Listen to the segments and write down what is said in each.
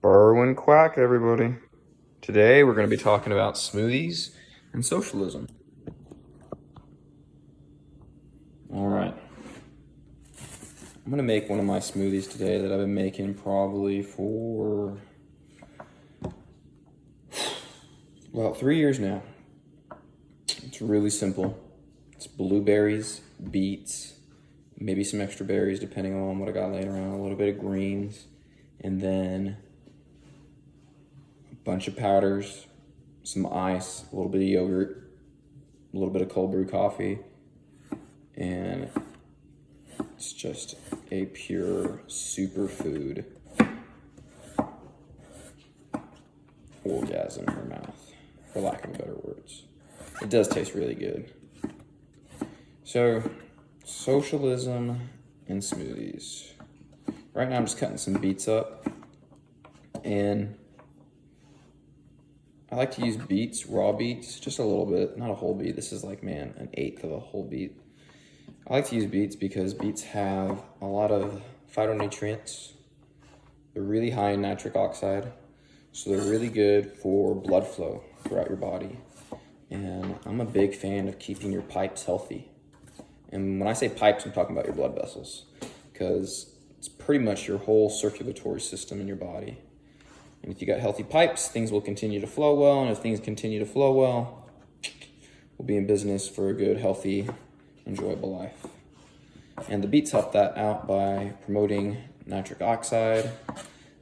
Barwin Quack, everybody. Today we're going to be talking about smoothies and socialism. All right. I'm going to make one of my smoothies today that I've been making probably for about 3 years now. It's really simple. It's blueberries, beets, maybe some extra berries depending on what I got laying around, a little bit of greens, and then a bunch of powders, some ice, a little bit of yogurt, a little bit of cold brew coffee, and it's just a pure superfood orgasm in your mouth, for lack of better words. It does taste really good. So, socialism and smoothies. Right now I'm just cutting some beets up, and I like to use beets, raw beets, just a little bit, not a whole beet. This is like, man, an eighth of a whole beet. I like to use beets because beets have a lot of phytonutrients. They're really high in nitric oxide, so they're really good for blood flow throughout your body. And I'm a big fan of keeping your pipes healthy. And when I say pipes, I'm talking about your blood vessels, because it's pretty much your whole circulatory system in your body. And if you got healthy pipes, things will continue to flow well. And if things continue to flow well, we'll be in business for a good, healthy, enjoyable life. And the beets help that out by promoting nitric oxide.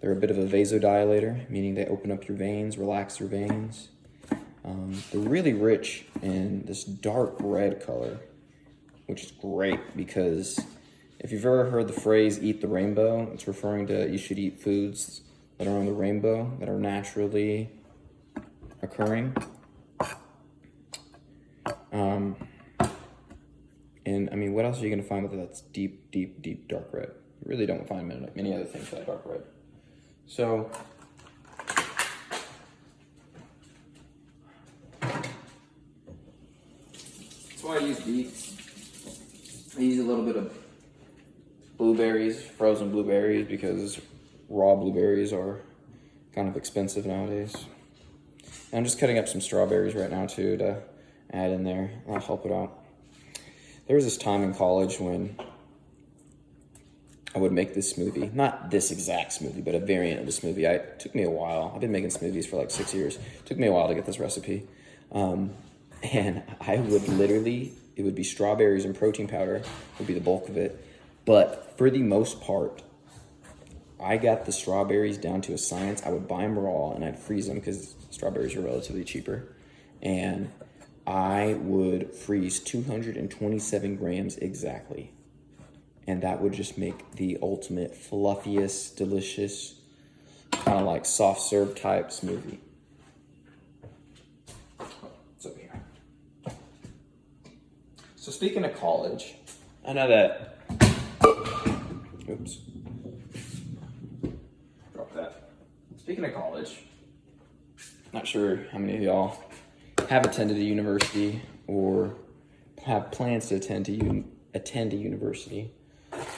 They're a bit of a vasodilator, meaning they open up your veins, relax your veins. They're really rich in this dark red color, which is great because if you've ever heard the phrase eat the rainbow, it's referring to you should eat foods that are on the rainbow, that are naturally occurring. And I mean, what else are you going to find that's deep, deep, deep dark red? You really don't find many other things that dark red. So, that's why I use beets. I use a little bit of blueberries, frozen blueberries, because raw blueberries are kind of expensive nowadays. And I'm just cutting up some strawberries right now too to add in there. That'll help it out. There was this time in college when I would make this smoothie. Not this exact smoothie, but a variant of the smoothie. It took me a while. I've been making smoothies for like 6 years. It took me a while to get this recipe. And I would literally, it would be strawberries and protein powder would be the bulk of it. But for the most part, I got the strawberries down to a science. I would buy them raw and I'd freeze them because strawberries are relatively cheaper. And I would freeze 227 grams exactly. And that would just make the ultimate fluffiest, delicious, kind of like soft serve type smoothie. It's over here. So speaking of college, I know that, oops, drop that. Speaking of college, not sure how many of y'all have attended a university or have plans to attend a university,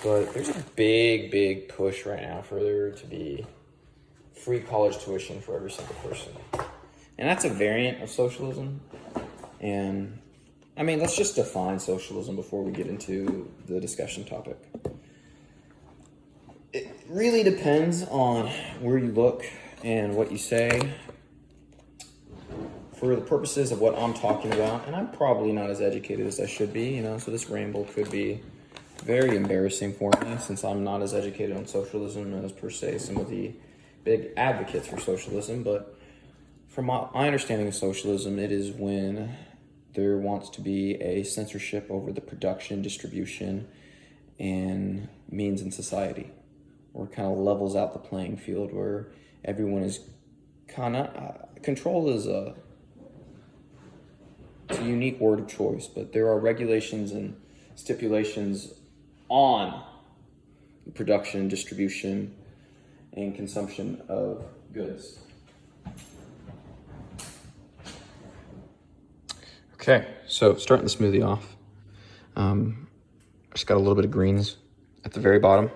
but there's a big push right now for there to be free college tuition for every single person. And that's a variant of socialism. And I mean, let's just define socialism before we get into the discussion topic. It really depends on where you look and what you say. For the purposes of what I'm talking about, and I'm probably not as educated as I should be, so this ramble could be very embarrassing for me since I'm not as educated on socialism as per se some of the big advocates for socialism. But from my understanding of socialism, it is when there wants to be a censorship over the production, distribution, and means in society, or kind of levels out the playing field where everyone is kind of, control is it's a unique word of choice, but there are regulations and stipulations on the production, distribution, and consumption of goods. Okay, so starting the smoothie off, just got a little bit of greens at the very bottom.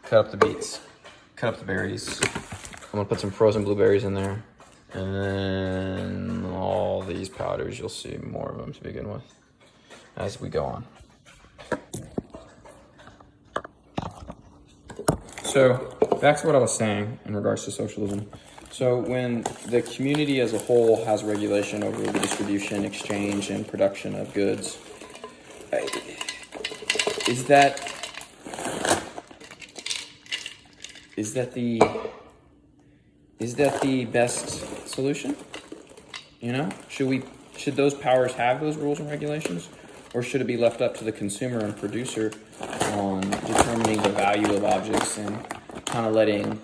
Cut up the beets. cut up the berries. I'm gonna put some frozen blueberries in there. And then all these powders, you'll see more of them to begin with as we go on. So back to what I was saying in regards to socialism. So when the community as a whole has regulation over the distribution, exchange, and production of goods, is that the best solution? You know, should those powers have those rules and regulations, or should it be left up to the consumer and producer on determining the value of objects and kind of letting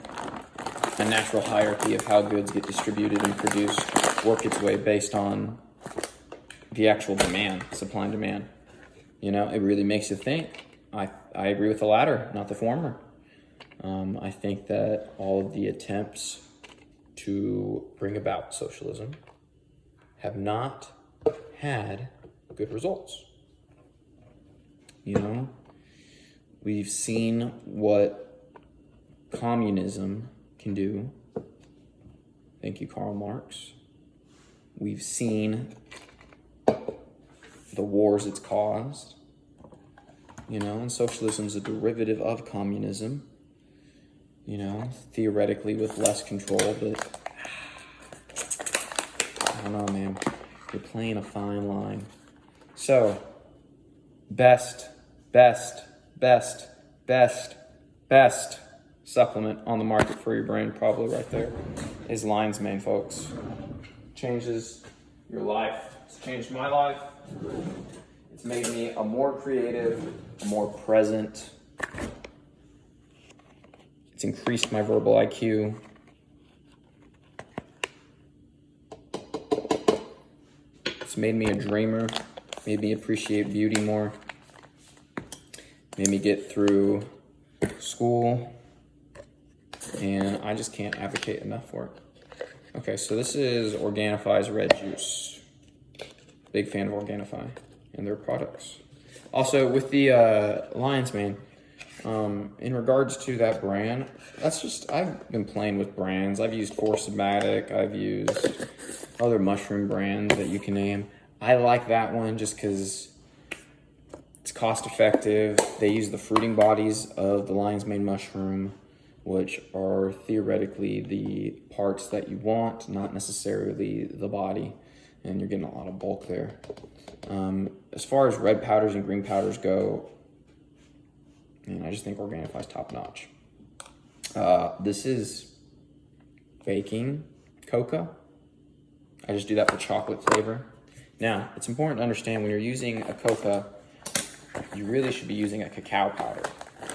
a natural hierarchy of how goods get distributed and produced work its way based on the actual demand, supply and demand? You know, it really makes you think. I agree with the latter, not the former. I think that all of the attempts to bring about socialism have not had good results. You know, we've seen what communism can do. Thank you, Karl Marx. We've seen the wars it's caused. You know, and socialism is a derivative of communism. You know, theoretically with less control, but I don't know, man. You're playing a fine line. So, best supplement on the market for your brain, probably right there, is Lion's Mane, folks. Changes your life. It's changed my life. It's made me a more creative, a more present. It's increased my verbal IQ. It's made me a dreamer, made me appreciate beauty more, made me get through school, and I just can't advocate enough for it. Okay, so this is Organifi's red juice. Big fan of Organifi and their products. Also, with the Lion's Mane, in regards to that brand, I've been playing with brands. I've used Forcimatic, I've used other mushroom brands that you can name. I like that one just because it's cost effective. They use the fruiting bodies of the Lion's Mane mushroom, which are theoretically the parts that you want, not necessarily the body, and you're getting a lot of bulk there. As far as red powders and green powders go, and I just think Organifi's top notch. This is baking cocoa. I just do that for chocolate flavor. Now, it's important to understand when you're using a cocoa, you really should be using a cacao powder.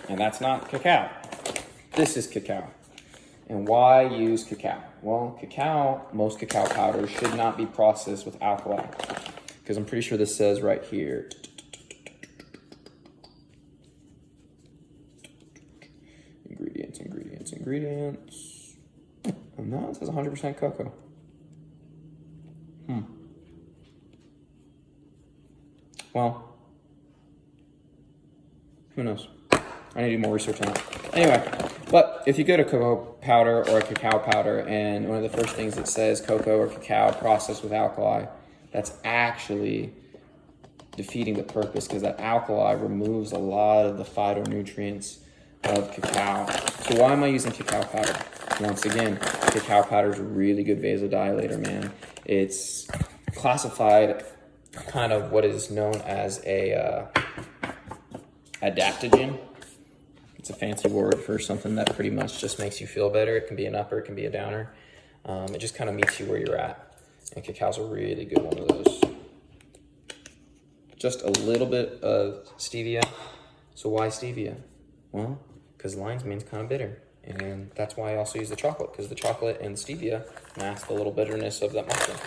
And that's not cacao. This is cacao. And why use cacao? Well, most cacao powders should not be processed with alkali. Because I'm pretty sure this says right here, ingredients. And now it says 100% cocoa. Well, who knows? I need to do more research on that. Anyway, but if you go to cocoa powder or a cacao powder, and one of the first things it says cocoa or cacao processed with alkali, that's actually defeating the purpose, because that alkali removes a lot of the phytonutrients of cacao. So why am I using cacao powder? Once again, cacao powder is a really good vasodilator, man. It's classified kind of what is known as a adaptogen. It's a fancy word for something that pretty much just makes you feel better. It can be an upper, it can be a downer. It just kind of meets you where you're at. And cacao's a really good one of those. Just a little bit of stevia. So why stevia? Well, because Lion's Mane's kind of bitter. And that's why I also use the chocolate, because the chocolate and stevia mask the little bitterness of that mushroom.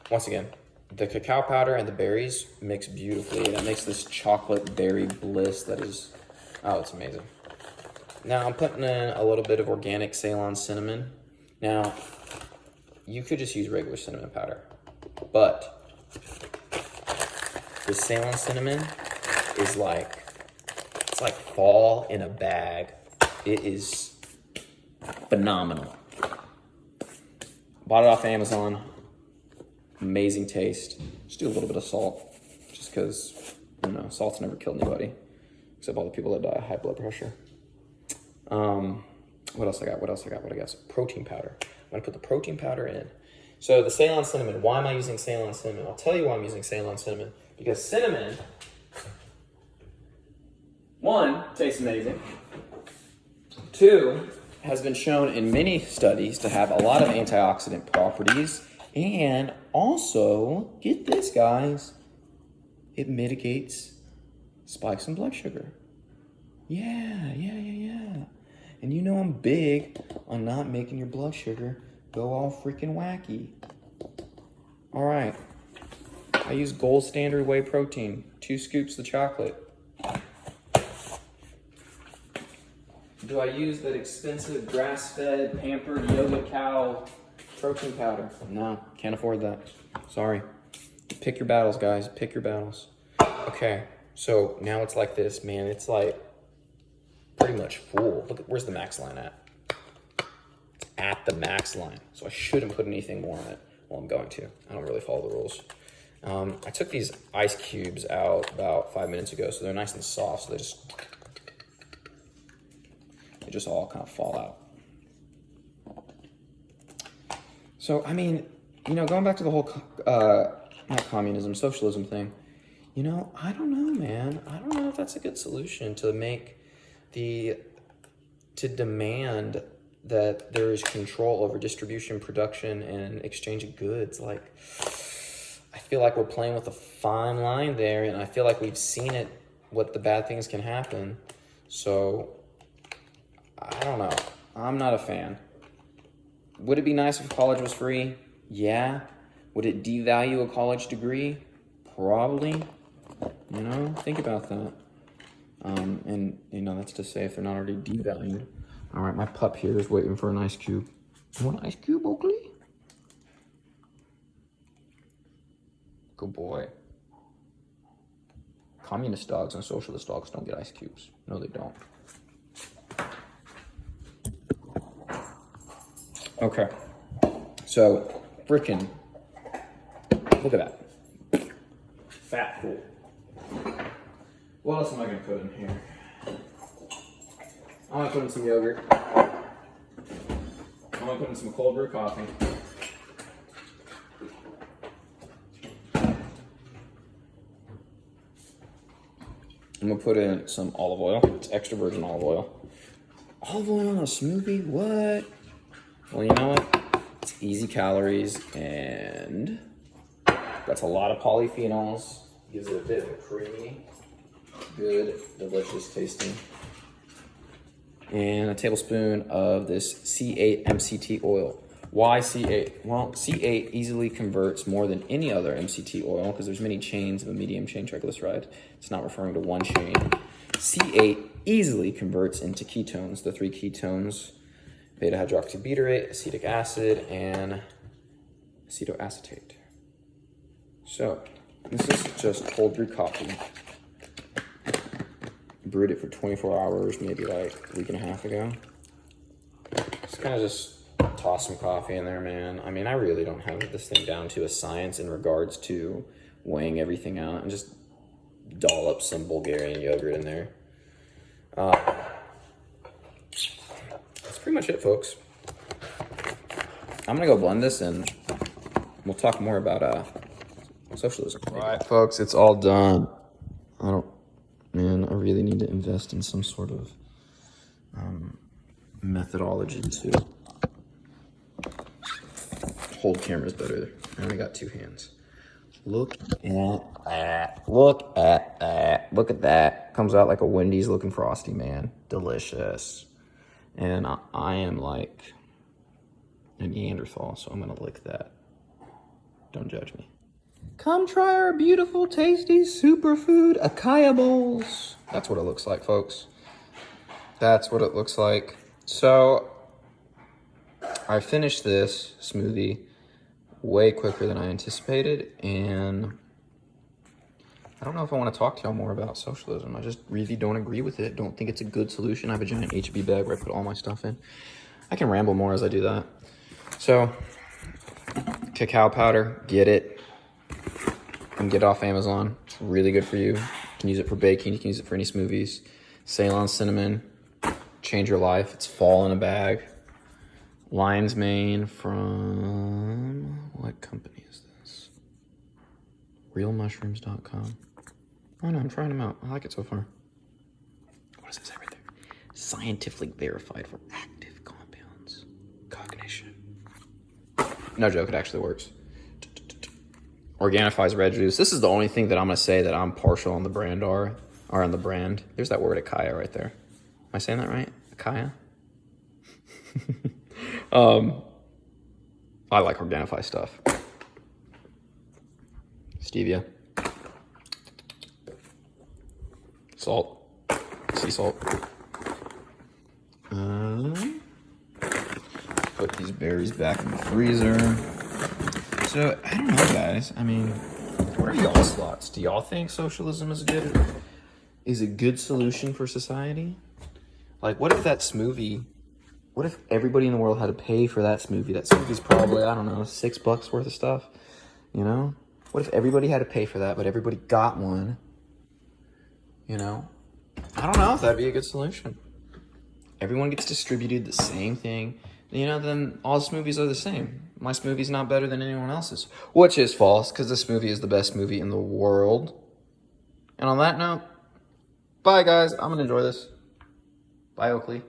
Once again, the cacao powder and the berries mix beautifully, and it makes this chocolate berry bliss that is, oh, it's amazing. Now I'm putting in a little bit of organic Ceylon cinnamon. Now, you could just use regular cinnamon powder, but the Ceylon cinnamon is like, it's like fall in a bag. It is phenomenal. Bought it off Amazon. Amazing taste. Just do a little bit of salt, just because, you know, salt's never killed anybody, except all the people that die of high blood pressure. What else I got? Protein powder. I'm gonna put the protein powder in. So the Ceylon cinnamon. Why am I using Ceylon cinnamon? I'll tell you why I'm using Ceylon cinnamon. Because cinnamon, one, tastes amazing. Two, has been shown in many studies to have a lot of antioxidant properties, and also, get this guys, it mitigates spikes in blood sugar. Yeah. And you know I'm big on not making your blood sugar go all freaking wacky. All right, I use Gold Standard Whey Protein, 2 scoops of chocolate. Do I use that expensive grass-fed, pampered yoga cow protein powder? No, can't afford that. Sorry. Pick your battles, guys. Pick your battles. Okay, so now it's like this, man. It's like pretty much full. Look at, where's the max line at? It's at the max line. So I shouldn't put anything more on it. Well, I'm going to. I don't really follow the rules. I took these ice cubes out about 5 minutes ago, so they're nice and soft, so they just all kind of fall out. So, I mean, you know, going back to the whole, not communism, socialism thing, you know, I don't know, man. I don't know if that's a good solution to demand that there is control over distribution, production, and exchange of goods. Like, I feel like we're playing with a fine line there, and I feel like we've seen it, what the bad things can happen. So, I don't know. I'm not a fan. Would it be nice if college was free? Yeah. Would it devalue a college degree? Probably. You know, think about that. And, you know, that's to say if they're not already devalued. All right, my pup here is waiting for an ice cube. You want an ice cube, Oakley? Good boy. Communist dogs and socialist dogs don't get ice cubes. No, they don't. Okay, so freaking, look at that. Fat fool. What else am I gonna put in here? I'm gonna put in some yogurt. I'm gonna put in some cold brew coffee. I'm gonna put in some olive oil. It's extra virgin olive oil. Olive oil on a smoothie? What? Well, you know what? It's easy calories and that's a lot of polyphenols. Gives it a bit of a creamy, good, delicious tasting. And a tablespoon of this C8 MCT oil. Why C8? Well, C8 easily converts more than any other MCT oil because there's many chains of a medium chain triglyceride. It's not referring to one chain. C8 easily converts into ketones, the 3 ketones, beta hydroxybutyrate, acetic acid, and acetoacetate. So this is just cold brew coffee. Brewed it for 24 hours, maybe like a week and a half ago. Just kind of just toss some coffee in there, man. I mean, I really don't have this thing down to a science in regards to weighing everything out, and just dollop some Bulgarian yogurt in there. That's pretty much it, folks. I'm gonna go blend this and we'll talk more about socialism. All right, folks, it's all done. I really need to invest in some sort of methodology to hold cameras better. I only got 2 hands. Look at that. Look at that. Look at that. Comes out like a Wendy's looking Frosty, man. Delicious. And I am like a Neanderthal, so I'm gonna lick that. Don't judge me. Come try our beautiful, tasty superfood acai bowls. That's what it looks like, folks. That's what it looks like. So I finished this smoothie way quicker than I anticipated, and I don't know if I want to talk to y'all more about socialism. I just really don't agree with it. Don't think it's a good solution. I have a giant HB bag where I put all my stuff in. I can ramble more as I do that. So, cacao powder, get it. You can get it off Amazon. It's really good for you. You can use it for baking. You can use it for any smoothies. Ceylon cinnamon, change your life. It's fall in a bag. Lion's mane from, what company is this? Realmushrooms.com. Oh no, I'm trying them out. I like it so far. What does it say right there? Scientifically verified for active compounds. Cognition. No joke, it actually works. Organifi's red juice. This is the only thing that I'm going to say that I'm partial on the brand or on the brand. There's that word Akaya right there. Am I saying that right? Akaya? I like Organifi stuff. Stevia. Salt. Sea salt. Put these berries back in the freezer. So, I don't know, guys. I mean, what are y'all's thoughts? Do y'all think socialism is a good solution for society? Like, what if that smoothie, what if everybody in the world had to pay for that smoothie? That smoothie's probably, I don't know, $6 worth of stuff, you know? What if everybody had to pay for that, but everybody got one, you know? I don't know if that'd be a good solution. Everyone gets distributed the same thing, you know, then all smoothies are the same. My smoothie's not better than anyone else's, which is false, because this smoothie is the best smoothie in the world. And on that note, bye, guys. I'm going to enjoy this. Bye, Oakley.